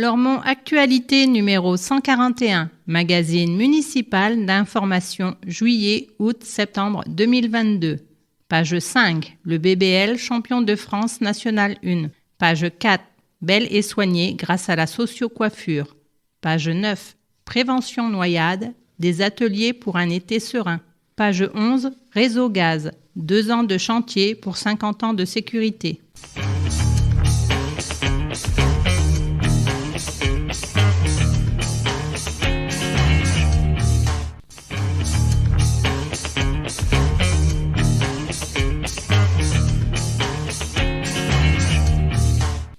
Lormont Actualité numéro 141, magazine municipal d'information juillet-août-septembre 2022. Page 5, le BBL champion de France National 1. Page 4, belle et soignée grâce à la socio-coiffure. Page 9, prévention noyade, des ateliers pour un été serein. Page 11, réseau gaz, 2 ans de chantier pour 50 ans de sécurité.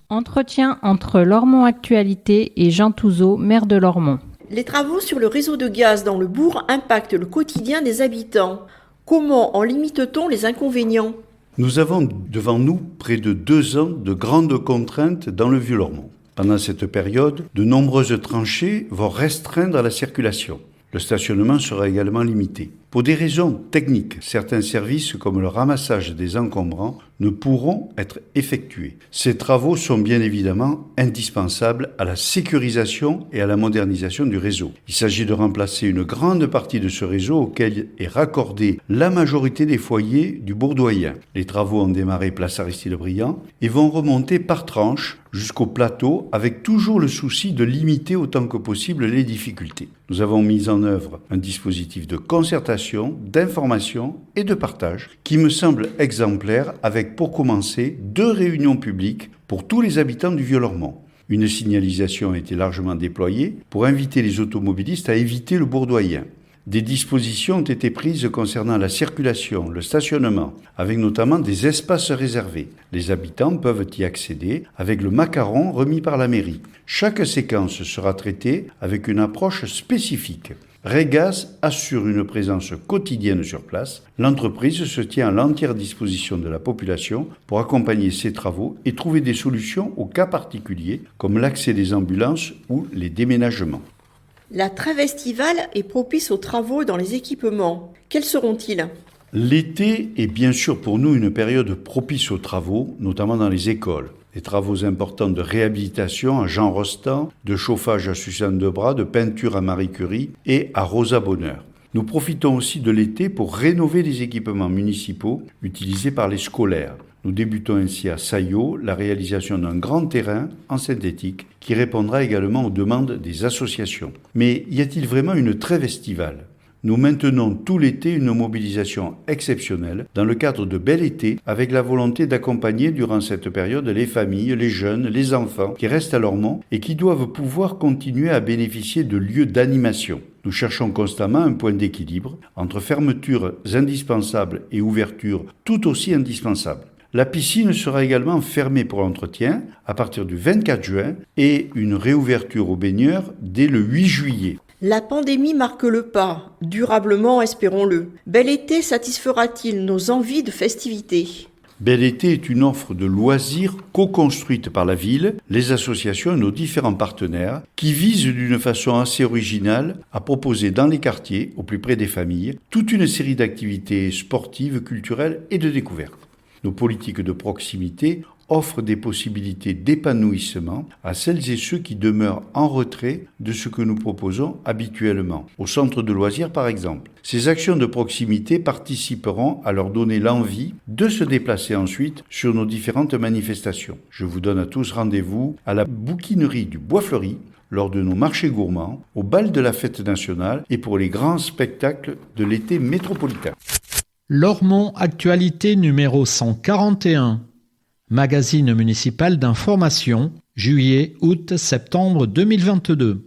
Entretien entre Lormont Actualité et Jean Touzeau, maire de Lormont. Les travaux sur le réseau de gaz dans le bourg impactent le quotidien des habitants. Comment en limite-t-on les inconvénients ? Nous avons devant nous près de 2 ans de grandes contraintes dans le Vieux-Lormont. Pendant cette période, de nombreuses tranchées vont restreindre la circulation. Le stationnement sera également limité. Pour des raisons techniques, certains services comme le ramassage des encombrants ne pourront être effectués. Ces travaux sont bien évidemment indispensables à la sécurisation et à la modernisation du réseau. Il s'agit de remplacer une grande partie de ce réseau auquel est raccordée la majorité des foyers du Bourdoyen. Les travaux ont démarré place Aristide-Briand et vont remonter par tranches jusqu'au plateau avec toujours le souci de limiter autant que possible les difficultés. Nous avons mis en œuvre un dispositif de concertation, d'information et de partage qui me semble exemplaire avec pour commencer 2 réunions publiques pour tous les habitants du Vieux-Lormont. Une signalisation a été largement déployée pour inviter les automobilistes à éviter le Bourdoyen. Des dispositions ont été prises concernant la circulation, le stationnement, avec notamment des espaces réservés. Les habitants peuvent y accéder avec le macaron remis par la mairie. Chaque séquence sera traitée avec une approche spécifique. Regas assure une présence quotidienne sur place. L'entreprise se tient à l'entière disposition de la population pour accompagner ces travaux et trouver des solutions aux cas particuliers, comme l'accès des ambulances ou les déménagements. La trêve estivale est propice aux travaux dans les équipements. Quels seront-ils ? L'été est bien sûr pour nous une période propice aux travaux, notamment dans les écoles. Des travaux importants de réhabilitation à Jean Rostand, de chauffage à Suzanne Debras, de peinture à Marie Curie et à Rosa Bonheur. Nous profitons aussi de l'été pour rénover les équipements municipaux utilisés par les scolaires. Nous débutons ainsi à Saillot la réalisation d'un grand terrain en synthétique qui répondra également aux demandes des associations. Mais y a-t-il vraiment une trêve estivale ? Nous maintenons tout l'été une mobilisation exceptionnelle dans le cadre de Bel Été avec la volonté d'accompagner durant cette période les familles, les jeunes, les enfants qui restent à Lormont et qui doivent pouvoir continuer à bénéficier de lieux d'animation. Nous cherchons constamment un point d'équilibre entre fermetures indispensables et ouvertures tout aussi indispensables. La piscine sera également fermée pour entretien à partir du 24 juin et une réouverture aux baigneurs dès le 8 juillet. La pandémie marque le pas, durablement espérons-le. Bel Été satisfera-t-il nos envies de festivités ? Bel Été est une offre de loisirs co-construite par la ville, les associations et nos différents partenaires qui visent d'une façon assez originale à proposer dans les quartiers, au plus près des familles, toute une série d'activités sportives, culturelles et de découvertes. Nos politiques de proximité offrent des possibilités d'épanouissement à celles et ceux qui demeurent en retrait de ce que nous proposons habituellement, au centre de loisirs par exemple. Ces actions de proximité participeront à leur donner l'envie de se déplacer ensuite sur nos différentes manifestations. Je vous donne à tous rendez-vous à la bouquinerie du Bois Fleuri, lors de nos marchés gourmands, au bal de la fête nationale et pour les grands spectacles de l'été métropolitain. Lormont Actualité numéro 141, magazine municipal d'information, juillet-août-septembre 2022.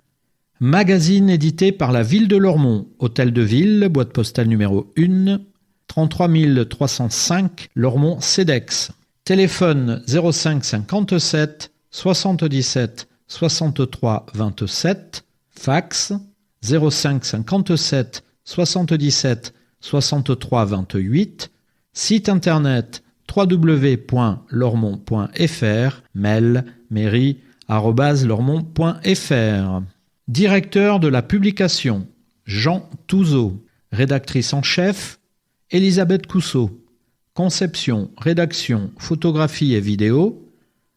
Magazine édité par la ville de Lormont, hôtel de ville, boîte postale numéro 1, 33 305 Lormont CEDEX. Téléphone 05 57 77 63 27, fax 05 57 77 63 28, site internet www.lormont.fr, mail mairie@lormont.fr. Directeur de la publication, Jean Touzeau. Rédactrice en chef, Elisabeth Cousseau. Conception, rédaction, photographie et vidéo,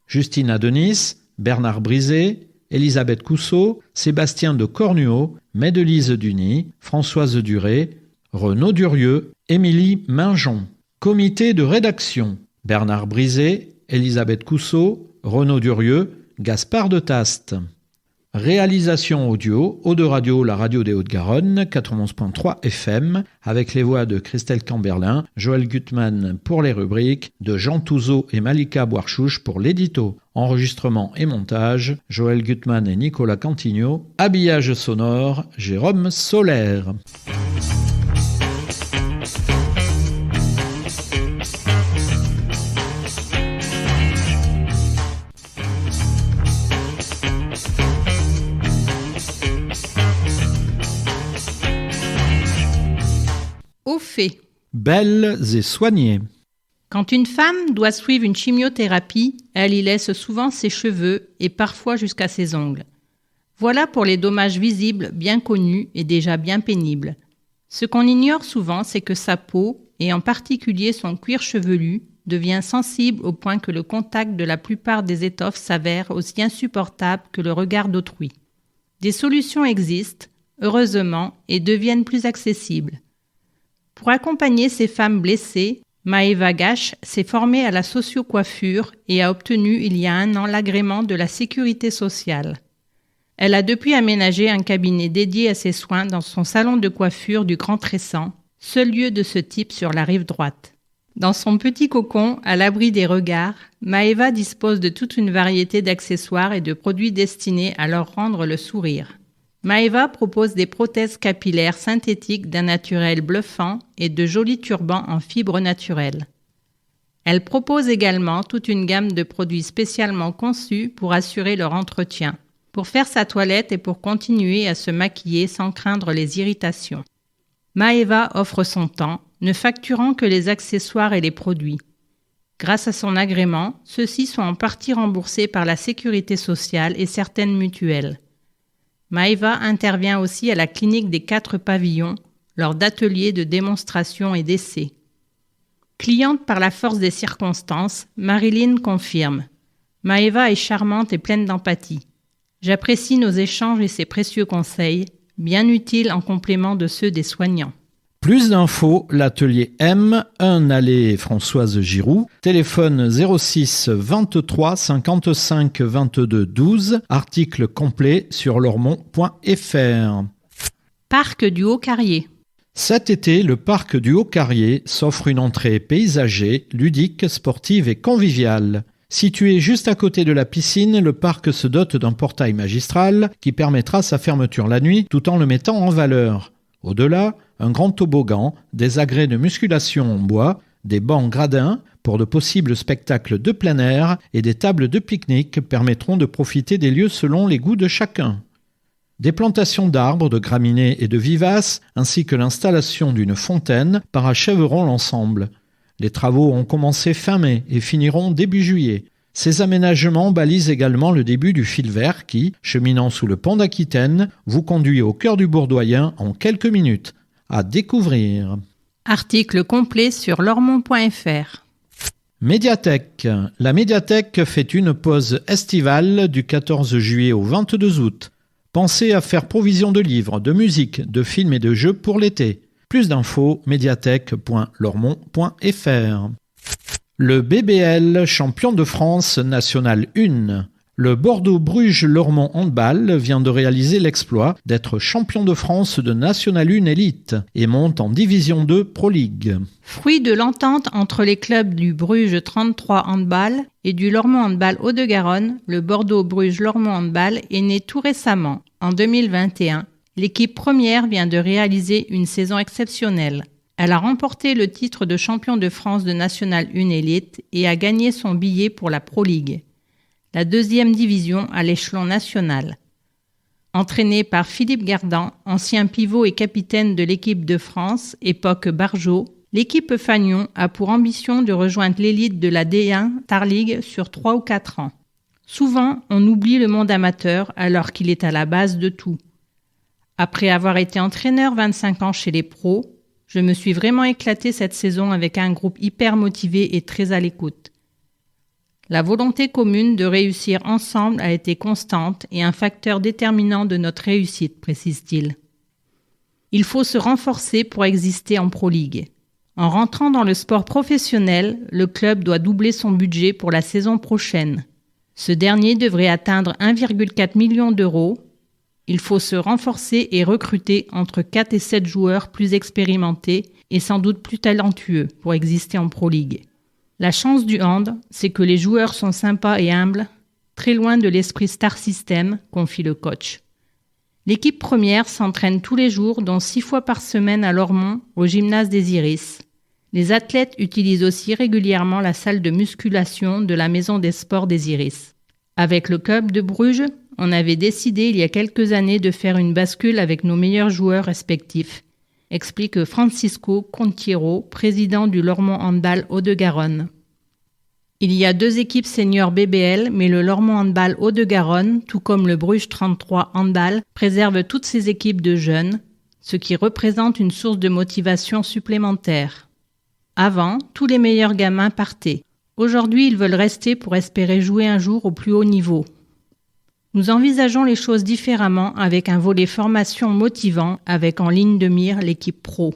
Justina Denis, Bernard Brisé, Elisabeth Cousseau, Sébastien de Cornuau, Médelise Duny, Françoise Duré, Renaud Durieux, Émilie Mingeon. Comité de rédaction, Bernard Brisé, Elisabeth Cousseau, Renaud Durieux, Gaspard de Taste. Réalisation audio, Eau de Radio, la radio des Hauts-de-Garonne, 91.3 FM, avec les voix de Christelle Camberlin, Joël Gutmann pour les rubriques, de Jean Touzeau et Malika Boarchouche pour l'édito. Enregistrement et montage, Joël Gutmann et Nicolas Cantigno. Habillage sonore, Jérôme Solaire. Au fait. Belles et soignées. Quand une femme doit suivre une chimiothérapie, elle y laisse souvent ses cheveux et parfois jusqu'à ses ongles. Voilà pour les dommages visibles bien connus et déjà bien pénibles. Ce qu'on ignore souvent, c'est que sa peau, et en particulier son cuir chevelu, devient sensible au point que le contact de la plupart des étoffes s'avère aussi insupportable que le regard d'autrui. Des solutions existent, heureusement, et deviennent plus accessibles. Pour accompagner ces femmes blessées, Maëva Gache s'est formée à la sociocoiffure et a obtenu il y a 1 an l'agrément de la sécurité sociale. Elle a depuis aménagé un cabinet dédié à ses soins dans son salon de coiffure du Grand Tressan, seul lieu de ce type sur la rive droite. Dans son petit cocon, à l'abri des regards, Maëva dispose de toute une variété d'accessoires et de produits destinés à leur rendre le sourire. Maëva propose des prothèses capillaires synthétiques d'un naturel bluffant et de jolis turbans en fibres naturelles. Elle propose également toute une gamme de produits spécialement conçus pour assurer leur entretien, pour faire sa toilette et pour continuer à se maquiller sans craindre les irritations. Maëva offre son temps, ne facturant que les accessoires et les produits. Grâce à son agrément, ceux-ci sont en partie remboursés par la sécurité sociale et certaines mutuelles. Maëva intervient aussi à la clinique des 4 pavillons lors d'ateliers de démonstration et d'essais. Cliente par la force des circonstances, Marilyn confirme « Maëva est charmante et pleine d'empathie. J'apprécie nos échanges et ses précieux conseils, bien utiles en complément de ceux des soignants. » Plus d'infos, l'atelier M, 1 allée Françoise Giroux, téléphone 06 23 55 22 12, article complet sur lormont.fr. Parc du Haut-Carrier. Cet été, le parc du Haut-Carrier s'offre une entrée paysagée, ludique, sportive et conviviale. Situé juste à côté de la piscine, le parc se dote d'un portail magistral qui permettra sa fermeture la nuit tout en le mettant en valeur. Au-delà, un grand toboggan, des agrès de musculation en bois, des bancs gradins pour de possibles spectacles de plein air et des tables de pique-nique permettront de profiter des lieux selon les goûts de chacun. Des plantations d'arbres, de graminées et de vivaces, ainsi que l'installation d'une fontaine parachèveront l'ensemble. Les travaux ont commencé fin mai et finiront début juillet. Ces aménagements balisent également le début du fil vert qui, cheminant sous le pont d'Aquitaine, vous conduit au cœur du Bourdoyen en quelques minutes. À découvrir. Article complet sur lormont.fr. Médiathèque. La médiathèque fait une pause estivale du 14 juillet au 22 août. Pensez à faire provision de livres, de musique, de films et de jeux pour l'été. Plus d'infos, médiathèque.lormont.fr. Le BBL, champion de France, National 1. Le Bordeaux-Bruges-Lormont Handball vient de réaliser l'exploit d'être champion de France de National 1 Elite et monte en Division 2 Pro League. Fruit de l'entente entre les clubs du Bruges 33 Handball et du Lormont Handball Hauts-de-Garonne, le Bordeaux-Bruges-Lormont Handball est né tout récemment, en 2021. L'équipe première vient de réaliser une saison exceptionnelle. Elle a remporté le titre de champion de France de National 1 Elite et a gagné son billet pour la Pro League, la 2e division à l'échelon national. Entraîné par Philippe Gardan, ancien pivot et capitaine de l'équipe de France, époque Barjot, l'équipe Fagnon a pour ambition de rejoindre l'élite de la D1 Star League sur 3 ou 4 ans. Souvent, on oublie le monde amateur alors qu'il est à la base de tout. Après avoir été entraîneur 25 ans chez les pros, je me suis vraiment éclaté cette saison avec un groupe hyper motivé et très à l'écoute. La volonté commune de réussir ensemble a été constante et un facteur déterminant de notre réussite, précise-t-il. Il faut se renforcer pour exister en Pro League. En rentrant dans le sport professionnel, le club doit doubler son budget pour la saison prochaine. Ce dernier devrait atteindre 1,4 million d'euros. Il faut se renforcer et recruter entre 4 et 7 joueurs plus expérimentés et sans doute plus talentueux pour exister en Pro League. La chance du hand, c'est que les joueurs sont sympas et humbles, très loin de l'esprit star system, confie le coach. L'équipe première s'entraîne tous les jours, dont 6 fois par semaine à Lormont, au gymnase des Iris. Les athlètes utilisent aussi régulièrement la salle de musculation de la Maison des Sports des Iris. Avec le club de Bruges, on avait décidé il y a quelques années de faire une bascule avec nos meilleurs joueurs respectifs, explique Francisco Contiero, président du Lormont Handball Hauts-de-Garonne. Il y a 2 équipes seniors BBL, mais le Lormont Handball Hauts-de-Garonne, tout comme le Bruges 33 Handball, préserve toutes ses équipes de jeunes, ce qui représente une source de motivation supplémentaire. Avant, tous les meilleurs gamins partaient. Aujourd'hui, ils veulent rester pour espérer jouer un jour au plus haut niveau. Nous envisageons les choses différemment avec un volet formation motivant avec en ligne de mire l'équipe pro.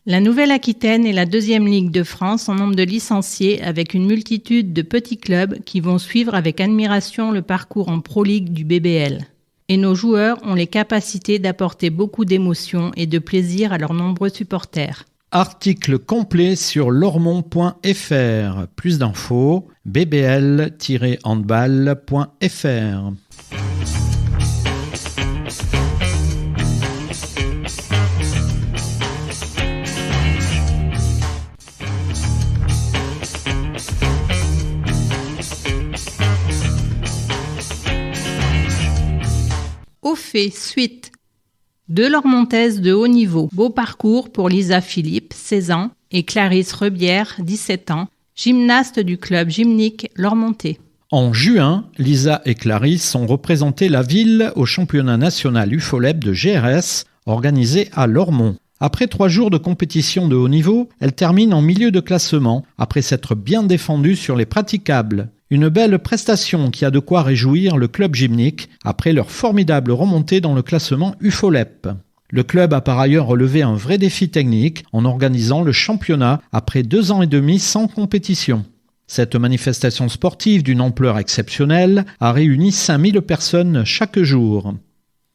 La Nouvelle-Aquitaine est la 2e ligue de France en nombre de licenciés avec une multitude de petits clubs qui vont suivre avec admiration le parcours en Pro League du BBL. Et nos joueurs ont les capacités d'apporter beaucoup d'émotion et de plaisir à leurs nombreux supporters. Article complet sur lormont.fr. Plus d'infos, bbl-handball.fr. Au fait, suite. 2 Lormontaises de haut niveau. Beau parcours pour Lisa Philippe, 16 ans, et Clarisse Rebière, 17 ans, gymnaste du club gymnique Lormontais. En juin, Lisa et Clarisse ont représenté la ville au championnat national UFOLEP de GRS, organisé à Lormont. Après 3 jours de compétition de haut niveau, elles terminent en milieu de classement, après s'être bien défendues sur les praticables. Une belle prestation qui a de quoi réjouir le club gymnique après leur formidable remontée dans le classement UFOLEP. Le club a par ailleurs relevé un vrai défi technique en organisant le championnat après 2 ans et demi sans compétition. Cette manifestation sportive d'une ampleur exceptionnelle a réuni 5000 personnes chaque jour.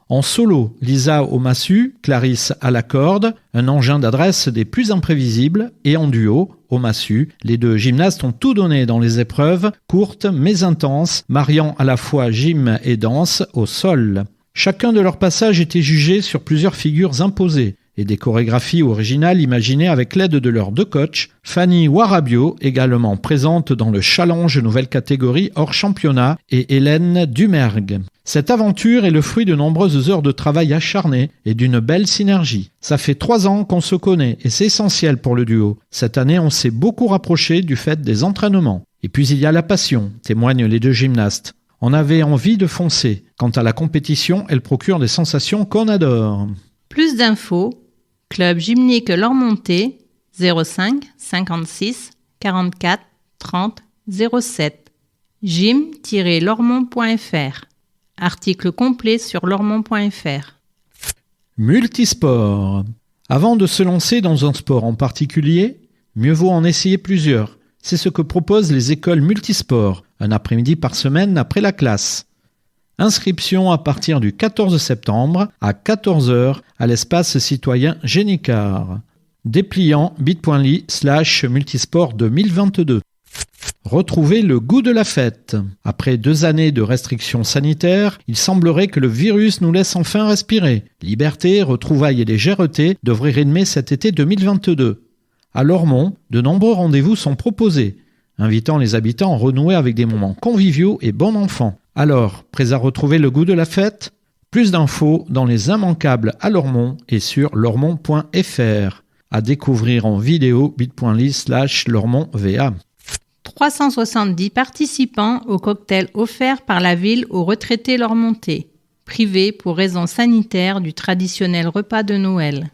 En solo, Lisa au massue, Clarisse à la corde, un engin d'adresse des plus imprévisibles, et en duo, au massue, les 2 gymnastes ont tout donné dans les épreuves, courtes mais intenses, mariant à la fois gym et danse au sol. Chacun de leurs passages était jugé sur plusieurs figures imposées, et des chorégraphies originales imaginées avec l'aide de leurs 2 coachs, Fanny Warabio, également présente dans le challenge nouvelle catégorie hors championnat, et Hélène Dumergue. Cette aventure est le fruit de nombreuses heures de travail acharné et d'une belle synergie. Ça fait 3 ans qu'on se connaît et c'est essentiel pour le duo. Cette année, on s'est beaucoup rapproché du fait des entraînements. Et puis il y a la passion, témoignent les 2 gymnastes. On avait envie de foncer. Quant à la compétition, elle procure des sensations qu'on adore. Plus d'infos, club gymnique Lormontais, 05 56 44 30 07, gym-lormont.fr. Article complet sur lormont.fr. Multisport. Avant de se lancer dans un sport en particulier, mieux vaut en essayer plusieurs. C'est ce que proposent les écoles multisports, un après-midi par semaine après la classe. Inscription à partir du 14 septembre à 14h à l'espace citoyen Génicard. Dépliant bit.ly/multisport 2022. Retrouvez le goût de la fête. Après 2 années de restrictions sanitaires, il semblerait que le virus nous laisse enfin respirer. Liberté, retrouvailles et légèreté devraient régner cet été 2022. À Lormont, de nombreux rendez-vous sont proposés, invitant les habitants à renouer avec des moments conviviaux et bon enfant. Alors, prêts à retrouver le goût de la fête ? Plus d'infos dans les immanquables à Lormont et sur lormont.fr. À découvrir en vidéo bit.ly/lormontva. 370 participants au cocktail offert par la ville aux retraités lormontais, privés pour raisons sanitaires du traditionnel repas de Noël.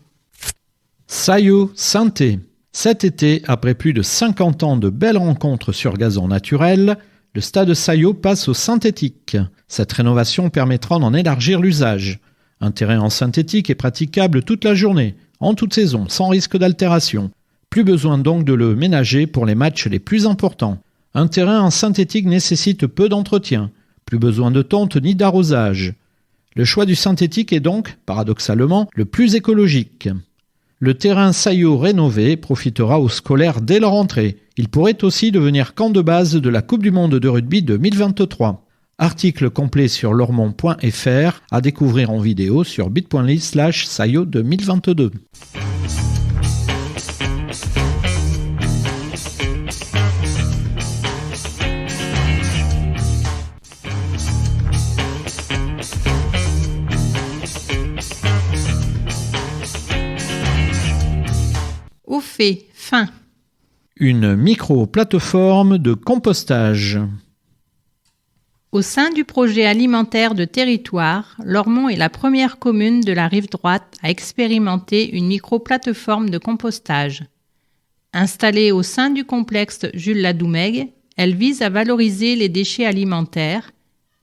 Saillot Sainté. Cet été, après plus de 50 ans de belles rencontres sur gazon naturel, le stade Saillot passe au synthétique. Cette rénovation permettra d'en élargir l'usage. Un terrain en synthétique est praticable toute la journée, en toute saison, sans risque d'altération. Plus besoin donc de le ménager pour les matchs les plus importants. Un terrain en synthétique nécessite peu d'entretien. Plus besoin de tonte ni d'arrosage. Le choix du synthétique est donc, paradoxalement, le plus écologique. Le terrain Saillot rénové profitera aux scolaires dès leur entrée. Il pourrait aussi devenir camp de base de la Coupe du Monde de rugby 2023. Article complet sur lormont.fr à découvrir en vidéo sur bit.ly/Saillot 2022. Au fait, fin. Une micro-plateforme de compostage. Au sein du projet alimentaire de territoire, Lormont est la première commune de la rive droite à expérimenter une micro-plateforme de compostage. Installée au sein du complexe Jules Ladoumègue, elle vise à valoriser les déchets alimentaires,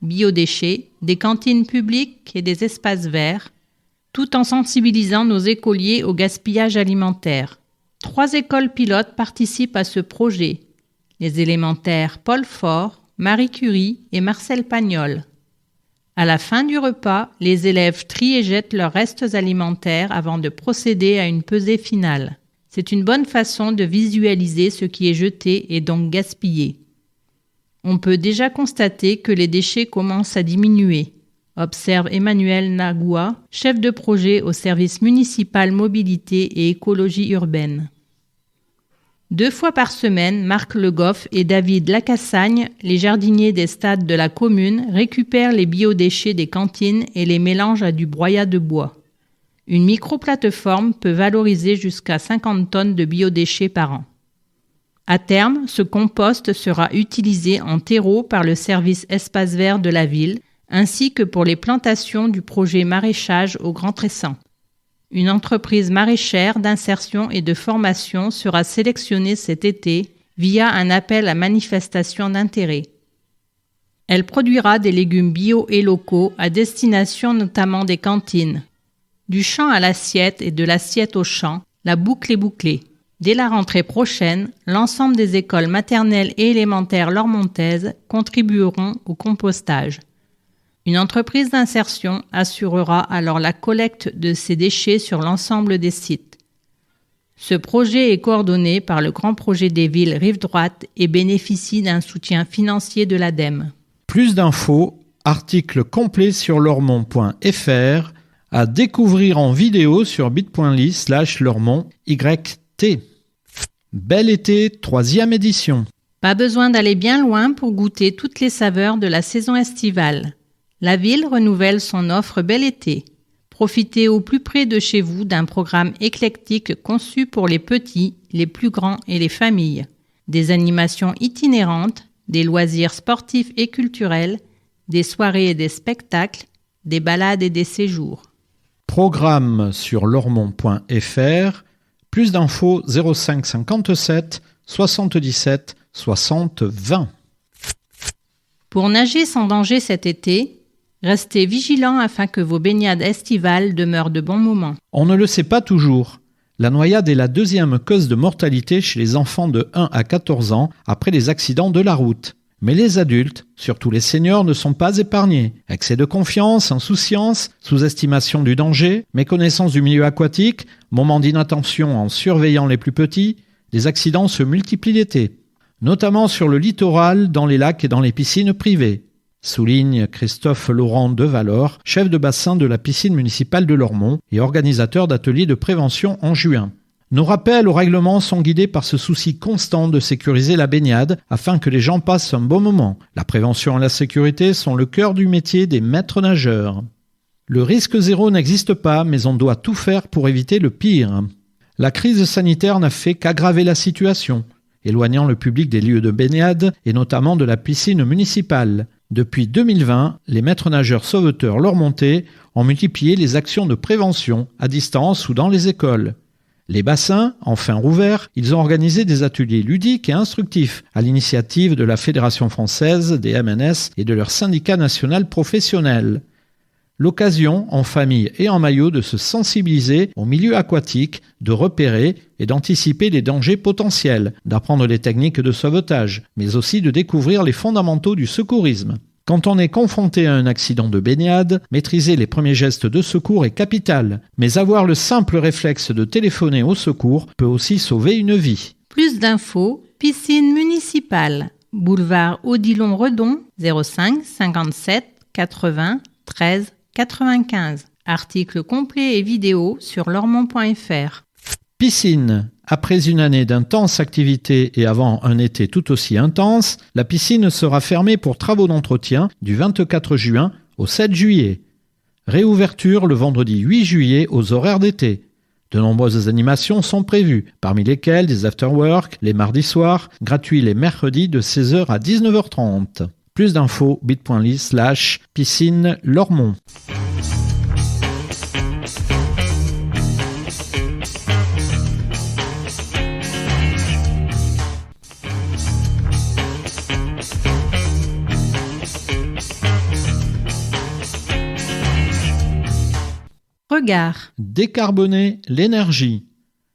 biodéchets, des cantines publiques et des espaces verts, tout en sensibilisant nos écoliers au gaspillage alimentaire. 3 écoles pilotes participent à ce projet, les élémentaires Paul Fort, Marie Curie et Marcel Pagnol. À la fin du repas, les élèves trient et jettent leurs restes alimentaires avant de procéder à une pesée finale. C'est une bonne façon de visualiser ce qui est jeté et donc gaspillé. On peut déjà constater que les déchets commencent à diminuer, observe Emmanuel Nagoua, chef de projet au service municipal mobilité et écologie urbaine. 2 fois par semaine, Marc Le Goff et David Lacassagne, les jardiniers des stades de la commune, récupèrent les biodéchets des cantines et les mélangent à du broyat de bois. Une micro-plateforme peut valoriser jusqu'à 50 tonnes de biodéchets par an. À terme, ce compost sera utilisé en terreau par le service espace vert de la ville, ainsi que pour les plantations du projet maraîchage au Grand Tressan. Une entreprise maraîchère d'insertion et de formation sera sélectionnée cet été via un appel à manifestation d'intérêt. Elle produira des légumes bio et locaux à destination notamment des cantines. Du champ à l'assiette et de l'assiette au champ, la boucle est bouclée. Dès la rentrée prochaine, l'ensemble des écoles maternelles et élémentaires lormontaises contribueront au compostage. Une entreprise d'insertion assurera alors la collecte de ces déchets sur l'ensemble des sites. Ce projet est coordonné par le Grand Projet des Villes Rive Droite et bénéficie d'un soutien financier de l'ADEME. Plus d'infos, article complet sur lormont.fr à découvrir en vidéo sur bit.ly/lormontyt. Bel été, 3e édition. Pas besoin d'aller bien loin pour goûter toutes les saveurs de la saison estivale. La ville renouvelle son offre Bel été. Profitez au plus près de chez vous d'un programme éclectique conçu pour les petits, les plus grands et les familles. Des animations itinérantes, des loisirs sportifs et culturels, des soirées et des spectacles, des balades et des séjours. Programme sur lormont.fr. Plus d'infos 05 57 77 60 20. Pour nager sans danger cet été, restez vigilants afin que vos baignades estivales demeurent de bons moments. On ne le sait pas toujours. La noyade est la 2e cause de mortalité chez les enfants de 1 à 14 ans après les accidents de la route. Mais les adultes, surtout les seniors, ne sont pas épargnés. Excès de confiance, insouciance, sous-estimation du danger, méconnaissance du milieu aquatique, moment d'inattention en surveillant les plus petits, les accidents se multiplient l'été, notamment sur le littoral, dans les lacs et dans les piscines privées, souligne Christophe Laurent de Valor, chef de bassin de la piscine municipale de Lormont et organisateur d'ateliers de prévention en juin. Nos rappels au règlement sont guidés par ce souci constant de sécuriser la baignade afin que les gens passent un bon moment. La prévention et la sécurité sont le cœur du métier des maîtres nageurs. Le risque zéro n'existe pas, mais on doit tout faire pour éviter le pire. La crise sanitaire n'a fait qu'aggraver la situation, éloignant le public des lieux de baignade et notamment de la piscine municipale. Depuis 2020, les maîtres nageurs sauveteurs lormontais ont multiplié les actions de prévention à distance ou dans les écoles. Les bassins, enfin rouverts, ils ont organisé des ateliers ludiques et instructifs à l'initiative de la Fédération française des MNS et de leur syndicat national professionnel. L'occasion, en famille et en maillot, de se sensibiliser au milieu aquatique, de repérer et d'anticiper les dangers potentiels, d'apprendre les techniques de sauvetage, mais aussi de découvrir les fondamentaux du secourisme. Quand on est confronté à un accident de baignade, maîtriser les premiers gestes de secours est capital, mais avoir le simple réflexe de téléphoner au secours peut aussi sauver une vie. Plus d'infos, piscine municipale, boulevard Odilon-Redon, 05 57 80 13 95. Article complet et vidéo sur lormont.fr. Piscine. Après une année d'intense activité et avant un été tout aussi intense, la piscine sera fermée pour travaux d'entretien du 24 juin au 7 juillet. Réouverture le vendredi 8 juillet aux horaires d'été. De nombreuses animations sont prévues, parmi lesquelles des after-work les mardis soirs, gratuits les mercredis de 16h à 19h30. Plus d'infos bit.ly/piscine Lormont. Regard. Décarboner l'énergie.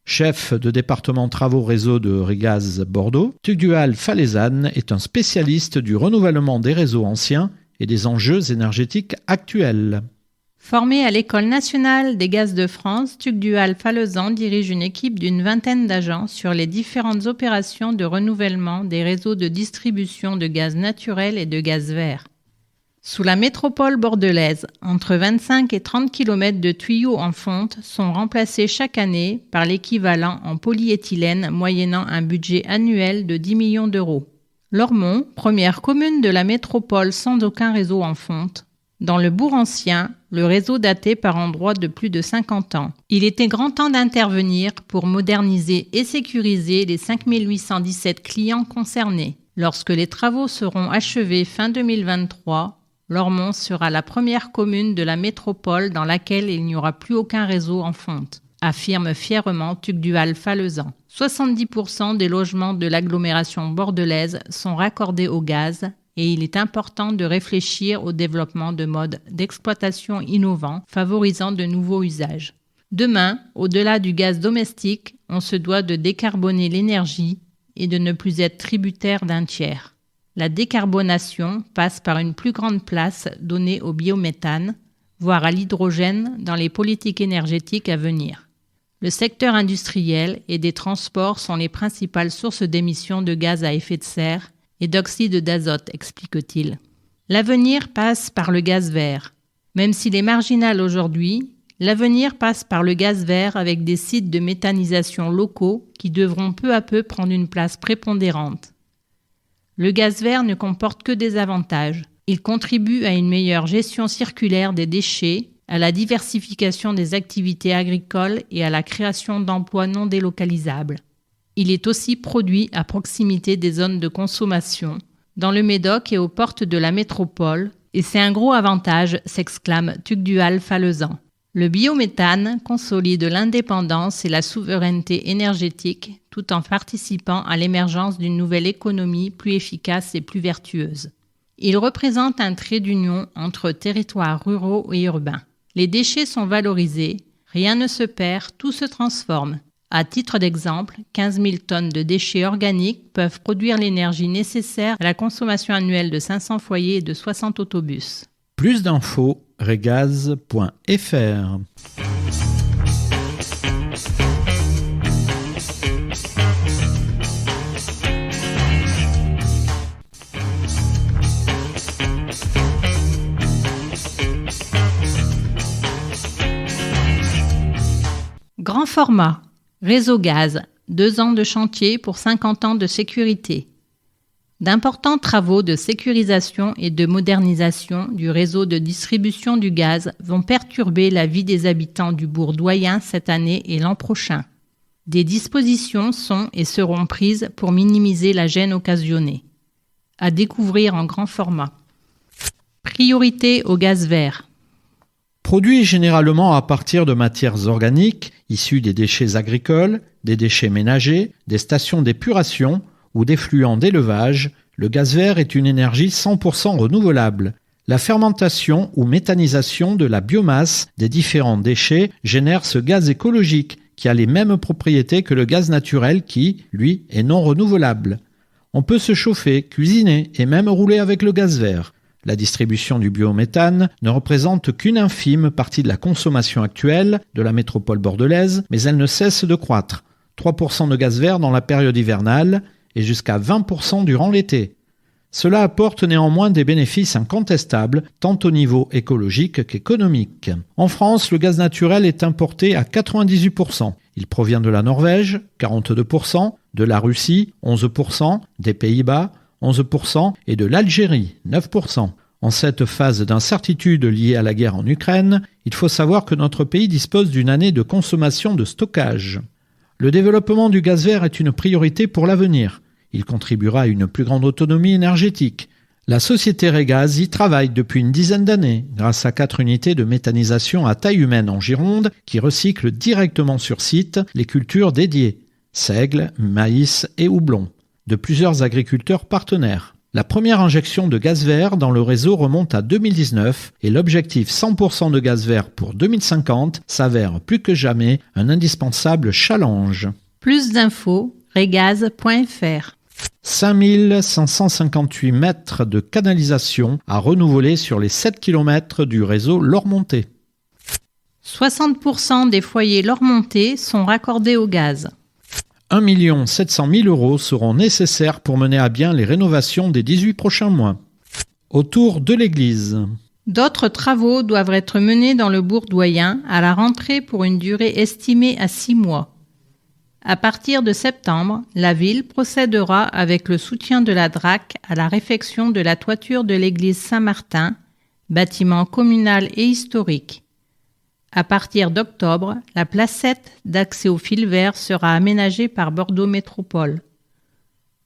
Chef de département travaux réseau de Régaz Bordeaux, Tugdual Falezan est un spécialiste du renouvellement des réseaux anciens et des enjeux énergétiques actuels. Formé à l'École nationale des gaz de France, Tugdual Falezan dirige une équipe d'une vingtaine d'agents sur les différentes opérations de renouvellement des réseaux de distribution de gaz naturel et de gaz vert. Sous la métropole bordelaise, entre 25 et 30 km de tuyaux en fonte sont remplacés chaque année par l'équivalent en polyéthylène moyennant un budget annuel de 10 millions d'euros. Lormont, première commune de la métropole sans aucun réseau en fonte. Dans le bourg ancien, le réseau datait par endroits de plus de 50 ans. Il était grand temps d'intervenir pour moderniser et sécuriser les 5817 clients concernés. Lorsque les travaux seront achevés fin 2023, Lormont sera la première commune de la métropole dans laquelle il n'y aura plus aucun réseau en fonte, affirme fièrement Tugdual Falezan. 70% des logements de l'agglomération bordelaise sont raccordés au gaz et il est important de réfléchir au développement de modes d'exploitation innovants favorisant de nouveaux usages. Demain, au-delà du gaz domestique, on se doit de décarboner l'énergie et de ne plus être tributaire d'un tiers. La décarbonation passe par une plus grande place donnée au biométhane, voire à l'hydrogène dans les politiques énergétiques à venir. Le secteur industriel et des transports sont les principales sources d'émissions de gaz à effet de serre et d'oxyde d'azote, explique-t-il. L'avenir passe par le gaz vert. Même s'il est marginal aujourd'hui, l'avenir passe par le gaz vert avec des sites de méthanisation locaux qui devront peu à peu prendre une place prépondérante. Le gaz vert ne comporte que des avantages. Il contribue à une meilleure gestion circulaire des déchets, à la diversification des activités agricoles et à la création d'emplois non délocalisables. Il est aussi produit à proximité des zones de consommation, dans le Médoc et aux portes de la métropole, et c'est un gros avantage, s'exclame Tugdual Falezan. Le biométhane consolide l'indépendance et la souveraineté énergétique tout en participant à l'émergence d'une nouvelle économie plus efficace et plus vertueuse. Il représente un trait d'union entre territoires ruraux et urbains. Les déchets sont valorisés, rien ne se perd, tout se transforme. À titre d'exemple, 15 000 tonnes de déchets organiques peuvent produire l'énergie nécessaire à la consommation annuelle de 500 foyers et de 60 autobus. Plus d'infos, regaz.fr. Grand format. Réseau gaz. 2 ans de chantier pour 50 ans de sécurité. D'importants travaux de sécurisation et de modernisation du réseau de distribution du gaz vont perturber la vie des habitants du bourg doyen cette année et l'an prochain. Des dispositions sont et seront prises pour minimiser la gêne occasionnée. À découvrir en grand format. Priorité au gaz vert. Produit généralement à partir de matières organiques issues des déchets agricoles, des déchets ménagers, des stations d'épuration ou d'effluents d'élevage, le gaz vert est une énergie 100% renouvelable. La fermentation ou méthanisation de la biomasse des différents déchets génère ce gaz écologique qui a les mêmes propriétés que le gaz naturel qui, lui, est non renouvelable. On peut se chauffer, cuisiner et même rouler avec le gaz vert. La distribution du biométhane ne représente qu'une infime partie de la consommation actuelle de la métropole bordelaise, mais elle ne cesse de croître. 3% de gaz vert dans la période hivernale et jusqu'à 20% durant l'été. Cela apporte néanmoins des bénéfices incontestables, tant au niveau écologique qu'économique. En France, le gaz naturel est importé à 98%. Il provient de la Norvège, 42%, de la Russie, 11%, des Pays-Bas, 11%, et de l'Algérie, 9%. En cette phase d'incertitude liée à la guerre en Ukraine, il faut savoir que notre pays dispose d'une année de consommation de stockage. Le développement du gaz vert est une priorité pour l'avenir. Il contribuera à une plus grande autonomie énergétique. La société Régaz y travaille depuis une dizaine d'années, grâce à 4 unités de méthanisation à taille humaine en Gironde, qui recyclent directement sur site les cultures dédiées, seigle, maïs et houblon, de plusieurs agriculteurs partenaires. La première injection de gaz vert dans le réseau remonte à 2019 et l'objectif 100% de gaz vert pour 2050 s'avère plus que jamais un indispensable challenge. Plus d'infos, régaz.fr. 5558 mètres de canalisation à renouveler sur les 7 km du réseau Lormontais. 60% des foyers Lormontais sont raccordés au gaz. 1 700 000 € seront nécessaires pour mener à bien les rénovations des 18 prochains mois. Autour de l'église. D'autres travaux doivent être menés dans le bourg doyen à la rentrée pour une durée estimée à 6 mois. À partir de septembre, la ville procédera avec le soutien de la DRAC à la réfection de la toiture de l'église Saint-Martin, bâtiment communal et historique. À partir d'octobre, la placette d'accès au fil vert sera aménagée par Bordeaux Métropole.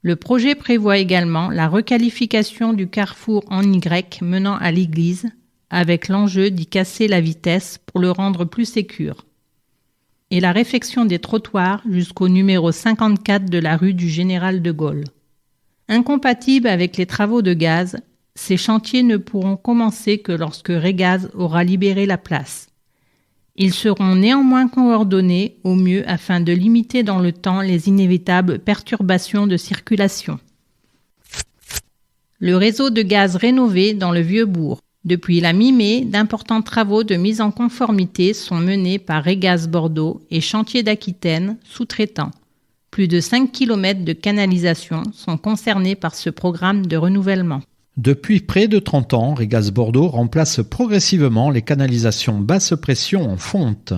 Le projet prévoit également la requalification du carrefour en Y menant à l'église, avec l'enjeu d'y casser la vitesse pour le rendre plus sécure. Et la réfection des trottoirs jusqu'au numéro 54 de la rue du Général de Gaulle. Incompatibles avec les travaux de gaz, ces chantiers ne pourront commencer que lorsque Régaz aura libéré la place. Ils seront néanmoins coordonnés au mieux afin de limiter dans le temps les inévitables perturbations de circulation. Le réseau de gaz rénové dans le Vieux-Bourg. Depuis la mi-mai, d'importants travaux de mise en conformité sont menés par Régaz Bordeaux et Chantiers d'Aquitaine, sous-traitants. Plus de 5 km de canalisation sont concernés par ce programme de renouvellement. Depuis près de 30 ans, Régaz Bordeaux remplace progressivement les canalisations basse pression en fonte.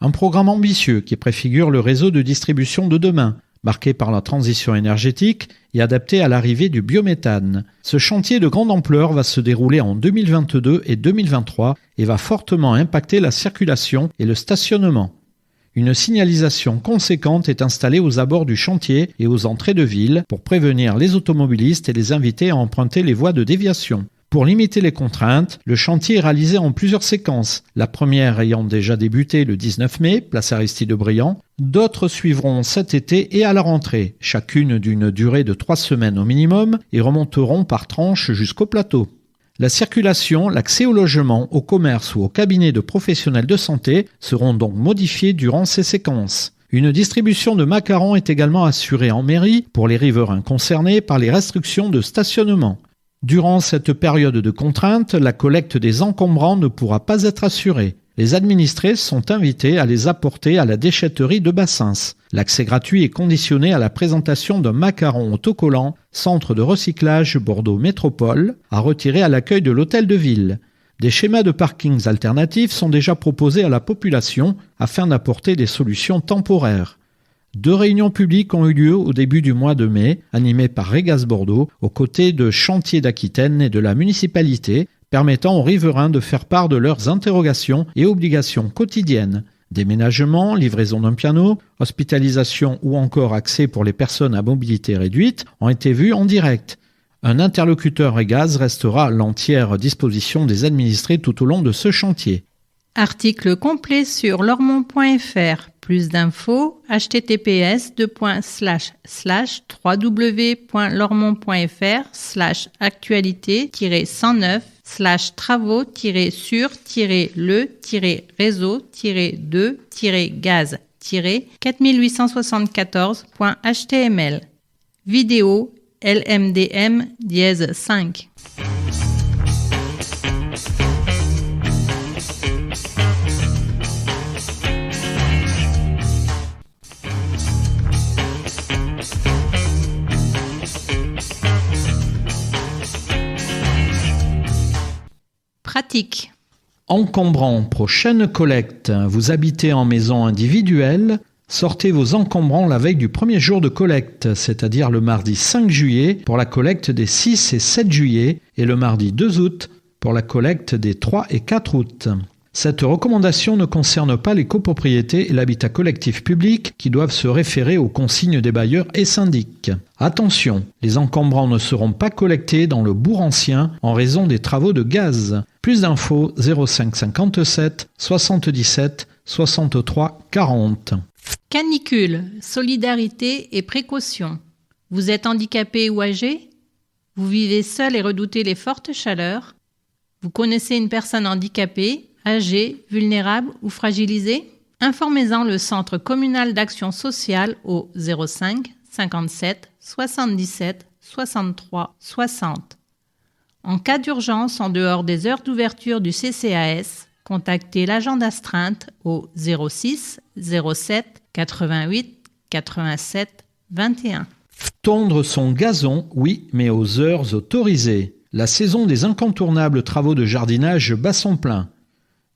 Un programme ambitieux qui préfigure le réseau de distribution de demain, marqué par la transition énergétique et adapté à l'arrivée du biométhane. Ce chantier de grande ampleur va se dérouler en 2022 et 2023 et va fortement impacter la circulation et le stationnement. Une signalisation conséquente est installée aux abords du chantier et aux entrées de ville pour prévenir les automobilistes et les inviter à emprunter les voies de déviation. Pour limiter les contraintes, le chantier est réalisé en plusieurs séquences, la première ayant déjà débuté le 19 mai, place Aristide-Briand. D'autres suivront cet été et à la rentrée, chacune d'une durée de 3 semaines au minimum et remonteront par tranches jusqu'au plateau. La circulation, l'accès au logement, au commerce ou au cabinet de professionnels de santé seront donc modifiés durant ces séquences. Une distribution de macarons est également assurée en mairie pour les riverains concernés par les restrictions de stationnement. Durant cette période de contrainte, la collecte des encombrants ne pourra pas être assurée. Les administrés sont invités à les apporter à la déchetterie de Bassins. L'accès gratuit est conditionné à la présentation d'un macaron autocollant « Centre de recyclage Bordeaux Métropole » à retirer à l'accueil de l'hôtel de ville. Des schémas de parkings alternatifs sont déjà proposés à la population afin d'apporter des solutions temporaires. 2 réunions publiques ont eu lieu au début du mois de mai, animées par Régaz Bordeaux, aux côtés de Chantiers d'Aquitaine et de la municipalité, permettant aux riverains de faire part de leurs interrogations et obligations quotidiennes. Déménagement, livraison d'un piano, hospitalisation ou encore accès pour les personnes à mobilité réduite ont été vus en direct. Un interlocuteur Régaz restera à l'entière disposition des administrés tout au long de ce chantier. Article complet sur lormont.fr. Plus d'infos, https://www.lormont.fr/actualité-sur-le-réseau-2-html. Vidéo LMDM-5. Pratique. Encombrants, prochaine collecte. Vous habitez en maison individuelle, sortez vos encombrants la veille du premier jour de collecte, c'est-à-dire le mardi 5 juillet pour la collecte des 6 et 7 juillet et le mardi 2 août pour la collecte des 3 et 4 août. Cette recommandation ne concerne pas les copropriétés et l'habitat collectif public qui doivent se référer aux consignes des bailleurs et syndics. Attention, les encombrants ne seront pas collectés dans le bourg ancien en raison des travaux de gaz. Plus d'infos 05 57 77 63 40. Canicule, solidarité et précaution. Vous êtes handicapé ou âgé? Vous vivez seul et redoutez les fortes chaleurs? Vous connaissez une personne handicapée, âgée, vulnérable ou fragilisée? Informez-en le Centre communal d'action sociale au 05 57 77 63 60. En cas d'urgence en dehors des heures d'ouverture du CCAS, contactez l'agent d'astreinte au 06 07 88 87 21. Tondre son gazon, oui, mais aux heures autorisées. La saison des incontournables travaux de jardinage bat son plein.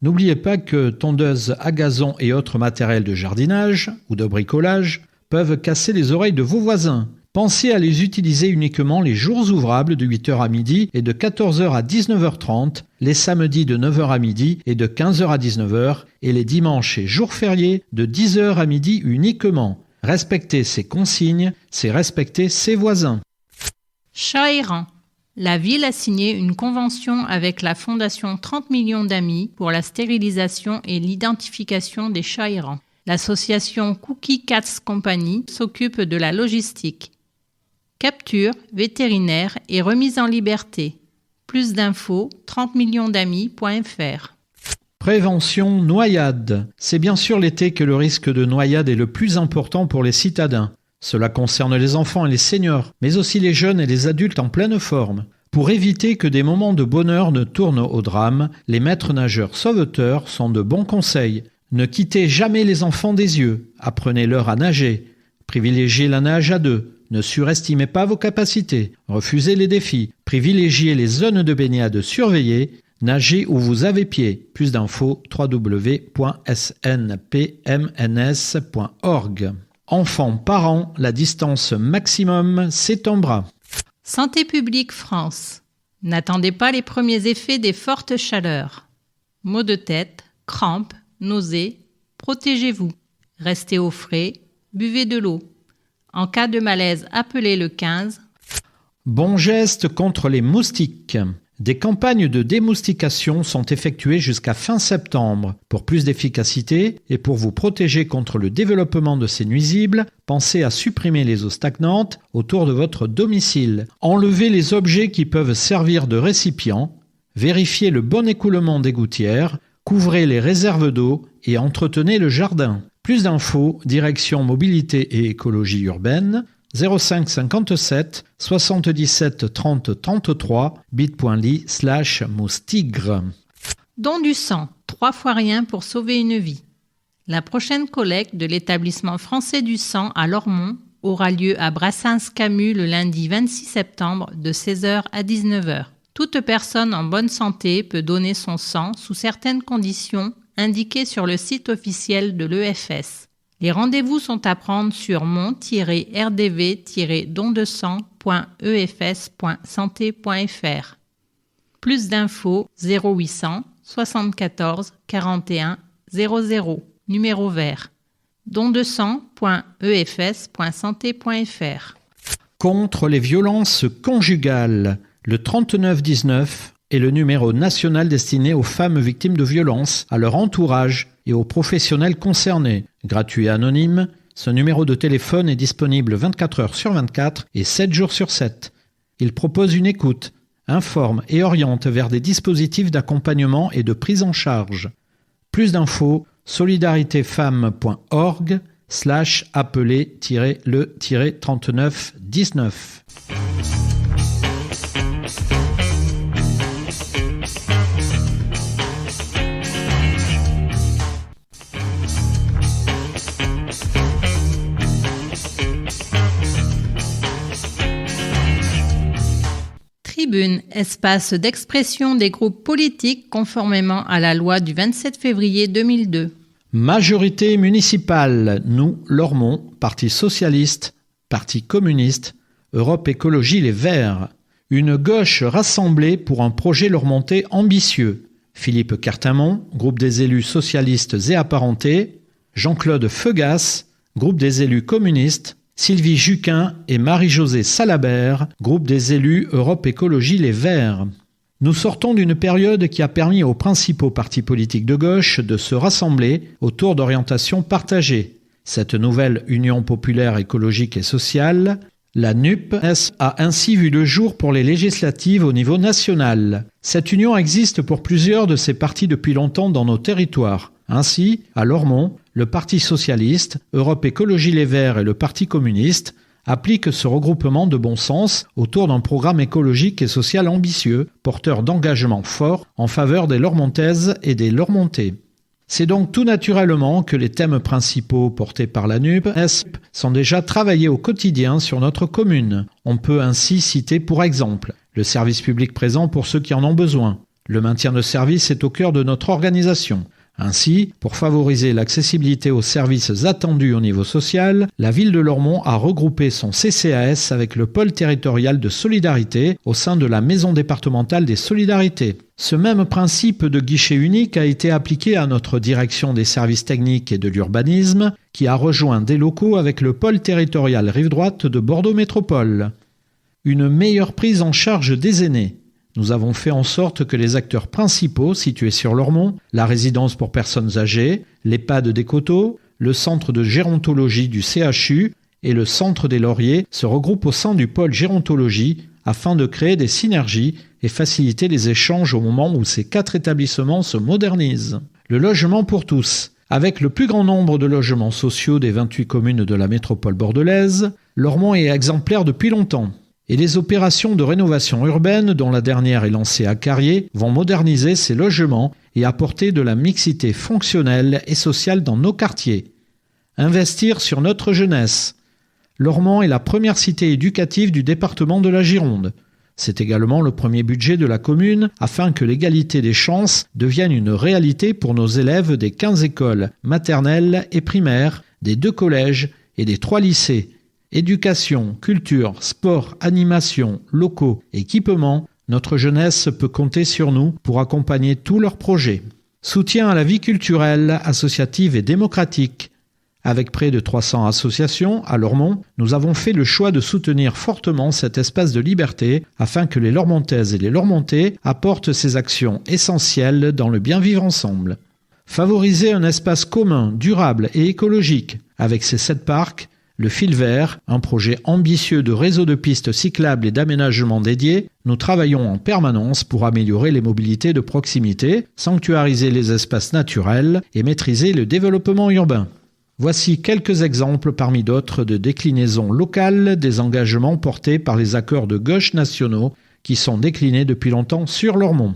N'oubliez pas que tondeuses à gazon et autres matériels de jardinage ou de bricolage peuvent casser les oreilles de vos voisins. Pensez à les utiliser uniquement les jours ouvrables de 8h à midi et de 14h à 19h30, les samedis de 9h à midi et de 15h à 19h et les dimanches et jours fériés de 10h à midi uniquement. Respecter ces consignes, c'est respecter ses voisins. Chat errant. La ville a signé une convention avec la Fondation 30 millions d'amis pour la stérilisation et l'identification des chats errants. L'association Cookie Cats Company s'occupe de la logistique. Capture, vétérinaire et remise en liberté. Plus d'infos, 30millionsdamis.fr. Prévention noyade. C'est bien sûr l'été que le risque de noyade est le plus important pour les citadins. Cela concerne les enfants et les seniors, mais aussi les jeunes et les adultes en pleine forme. Pour éviter que des moments de bonheur ne tournent au drame, les maîtres nageurs sauveteurs sont de bons conseils. Ne quittez jamais les enfants des yeux, apprenez-leur à nager. Privilégiez la nage à deux, ne surestimez pas vos capacités, refusez les défis, privilégiez les zones de baignade surveillées, nagez où vous avez pied. Plus d'infos www.snpmns.org. Enfants, parents, la distance maximum, c'est un bras. Santé publique France. N'attendez pas les premiers effets des fortes chaleurs. Maux de tête, crampes, nausées, protégez-vous. Restez au frais, buvez de l'eau. En cas de malaise, appelez le 15. Bon geste contre les moustiques. Des campagnes de démoustication sont effectuées jusqu'à fin septembre. Pour plus d'efficacité et pour vous protéger contre le développement de ces nuisibles, pensez à supprimer les eaux stagnantes autour de votre domicile. Enlevez les objets qui peuvent servir de récipient. Vérifiez le bon écoulement des gouttières. Couvrez les réserves d'eau et entretenez le jardin. Plus d'infos, direction mobilité et écologie urbaine, 05 57 77 30 33 bit.ly/moustigre. Don du sang, 3 fois rien pour sauver une vie. La prochaine collecte de l'établissement français du sang à Lormont aura lieu à Brassens-Camus le lundi 26 septembre de 16h à 19h. Toute personne en bonne santé peut donner son sang sous certaines conditions indiquées sur le site officiel de l'EFS. Les rendez-vous sont à prendre sur mon-rdv-dondesang.efs.santé.fr. Plus d'infos 0800 74 41 00, numéro vert. dondesang.efs.santé.fr. Contre les violences conjugales, le 3919 est le numéro national destiné aux femmes victimes de violences, à leur entourage et aux professionnels concernés. Gratuit et anonyme, ce numéro de téléphone est disponible 24 heures sur 24 et 7 jours sur 7. Il propose une écoute, informe et oriente vers des dispositifs d'accompagnement et de prise en charge. Plus d'infos, solidaritéfemme.org/appeler-le-3919. Tribune, espace d'expression des groupes politiques conformément à la loi du 27 février 2002. Majorité municipale, nous, Lormont, Parti socialiste, Parti communiste, Europe Écologie Les Verts. Une gauche rassemblée pour un projet lormontais ambitieux. Philippe Cartamont, groupe des élus socialistes et apparentés, Jean-Claude Feugas, groupe des élus communistes, Sylvie Juquin et Marie-Josée Salabert, groupe des élus Europe Écologie Les Verts. Nous sortons d'une période qui a permis aux principaux partis politiques de gauche de se rassembler autour d'orientations partagées. Cette nouvelle Union populaire écologique et sociale, la NUPES, a ainsi vu le jour pour les législatives au niveau national. Cette union existe pour plusieurs de ces partis depuis longtemps dans nos territoires. Ainsi, à Lormont, le Parti socialiste, Europe Écologie Les Verts et le Parti communiste appliquent ce regroupement de bon sens autour d'un programme écologique et social ambitieux, porteur d'engagement fort en faveur des Lormontaises et des Lormontais. C'est donc tout naturellement que les thèmes principaux portés par la NUPES sont déjà travaillés au quotidien sur notre commune. On peut ainsi citer pour exemple le service public présent pour ceux qui en ont besoin. Le maintien de services est au cœur de notre organisation. Ainsi, pour favoriser l'accessibilité aux services attendus au niveau social, la ville de Lormont a regroupé son CCAS avec le pôle territorial de solidarité au sein de la Maison départementale des solidarités. Ce même principe de guichet unique a été appliqué à notre direction des services techniques et de l'urbanisme, qui a rejoint des locaux avec le pôle territorial rive droite de Bordeaux Métropole. Une meilleure prise en charge des aînés. Nous avons fait en sorte que les acteurs principaux situés sur Lormont, la résidence pour personnes âgées, l'EHPAD des Coteaux, le centre de gérontologie du CHU et le centre des Lauriers se regroupent au sein du pôle gérontologie afin de créer des synergies et faciliter les échanges au moment où ces 4 établissements se modernisent. Le logement pour tous. Avec le plus grand nombre de logements sociaux des 28 communes de la métropole bordelaise, Lormont est exemplaire depuis longtemps. Et les opérations de rénovation urbaine, dont la dernière est lancée à Carrier, vont moderniser ces logements et apporter de la mixité fonctionnelle et sociale dans nos quartiers. Investir sur notre jeunesse. Lormont est la première cité éducative du département de la Gironde. C'est également le premier budget de la commune afin que l'égalité des chances devienne une réalité pour nos élèves des 15 écoles maternelles et primaires, des 2 collèges et des 3 lycées. Éducation, culture, sport, animation, locaux, équipements, notre jeunesse peut compter sur nous pour accompagner tous leurs projets. Soutien à la vie culturelle, associative et démocratique. Avec près de 300 associations à Lormont, nous avons fait le choix de soutenir fortement cet espace de liberté afin que les Lormontaises et les Lormontais apportent ces actions essentielles dans le bien vivre ensemble. Favoriser un espace commun, durable et écologique avec ses 7 parcs, le fil vert, un projet ambitieux de réseau de pistes cyclables et d'aménagement dédiés, nous travaillons en permanence pour améliorer les mobilités de proximité, sanctuariser les espaces naturels et maîtriser le développement urbain. Voici quelques exemples parmi d'autres de déclinaisons locales des engagements portés par les accords de gauche nationaux qui sont déclinés depuis longtemps sur Lormont.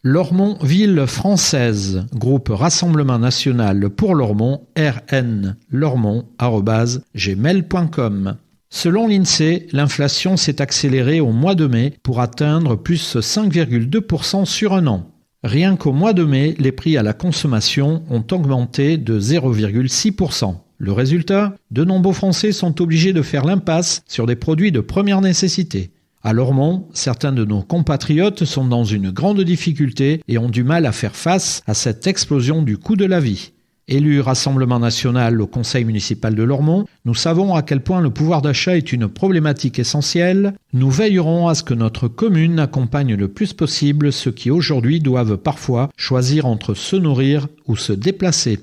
Lormont Ville Française, groupe Rassemblement National pour Lormont, rnlormont@gmail.com. Selon l'INSEE, l'inflation s'est accélérée au mois de mai pour atteindre plus 5,2% sur un an. Rien qu'au mois de mai, les prix à la consommation ont augmenté de 0,6%. Le résultat, de nombreux Français sont obligés de faire l'impasse sur des produits de première nécessité. À Lormont, certains de nos compatriotes sont dans une grande difficulté et ont du mal à faire face à cette explosion du coût de la vie. Élus Rassemblement national au conseil municipal de Lormont, nous savons à quel point le pouvoir d'achat est une problématique essentielle. Nous veillerons à ce que notre commune accompagne le plus possible ceux qui aujourd'hui doivent parfois choisir entre se nourrir ou se déplacer.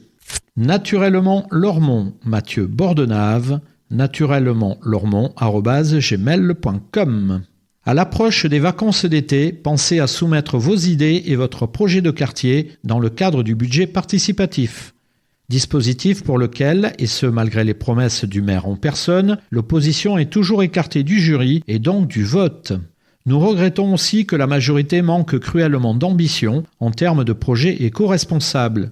Naturellement Lormont, Mathieu Bordenave, naturellementlormont@gmail.com. À l'approche des vacances d'été, pensez à soumettre vos idées et votre projet de quartier dans le cadre du budget participatif. Dispositif pour lequel, et ce malgré les promesses du maire en personne, l'opposition est toujours écartée du jury et donc du vote. Nous regrettons aussi que la majorité manque cruellement d'ambition en termes de projets éco-responsables.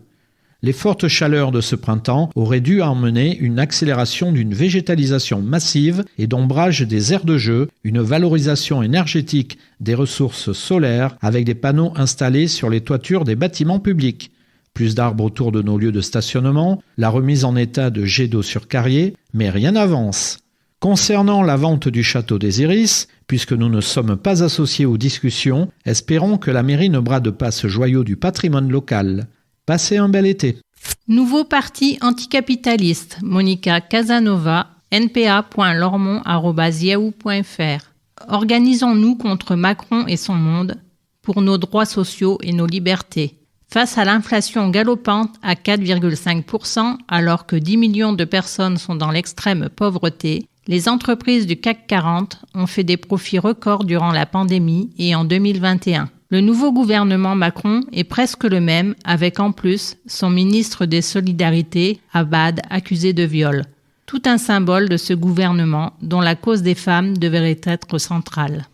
Les fortes chaleurs de ce printemps auraient dû emmener une accélération d'une végétalisation massive et d'ombrage des aires de jeu, une valorisation énergétique des ressources solaires avec des panneaux installés sur les toitures des bâtiments publics. Plus d'arbres autour de nos lieux de stationnement, la remise en état de jets d'eau sur carrier, mais rien n'avance. Concernant la vente du château des Iris, puisque nous ne sommes pas associés aux discussions, espérons que la mairie ne brade pas ce joyau du patrimoine local. Passez un bel été. Nouveau parti anticapitaliste, Monica Casanova, npa.lormont@yahoo.fr. Organisons-nous contre Macron et son monde pour nos droits sociaux et nos libertés. Face à l'inflation galopante à 4,5%, alors que 10 millions de personnes sont dans l'extrême pauvreté, les entreprises du CAC 40 ont fait des profits records durant la pandémie et en 2021. Le nouveau gouvernement Macron est presque le même, avec en plus son ministre des Solidarités, Abad, accusé de viol. Tout un symbole de ce gouvernement dont la cause des femmes devrait être centrale.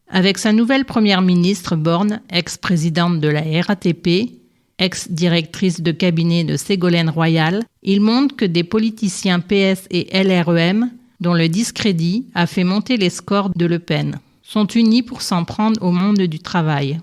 Avec sa nouvelle première ministre Borne, ex-présidente de la RATP, ex-directrice de cabinet de Ségolène Royal, il montre que des politiciens PS et LREM, dont le discrédit a fait monter les scores de Le Pen, sont unis pour s'en prendre au monde du travail.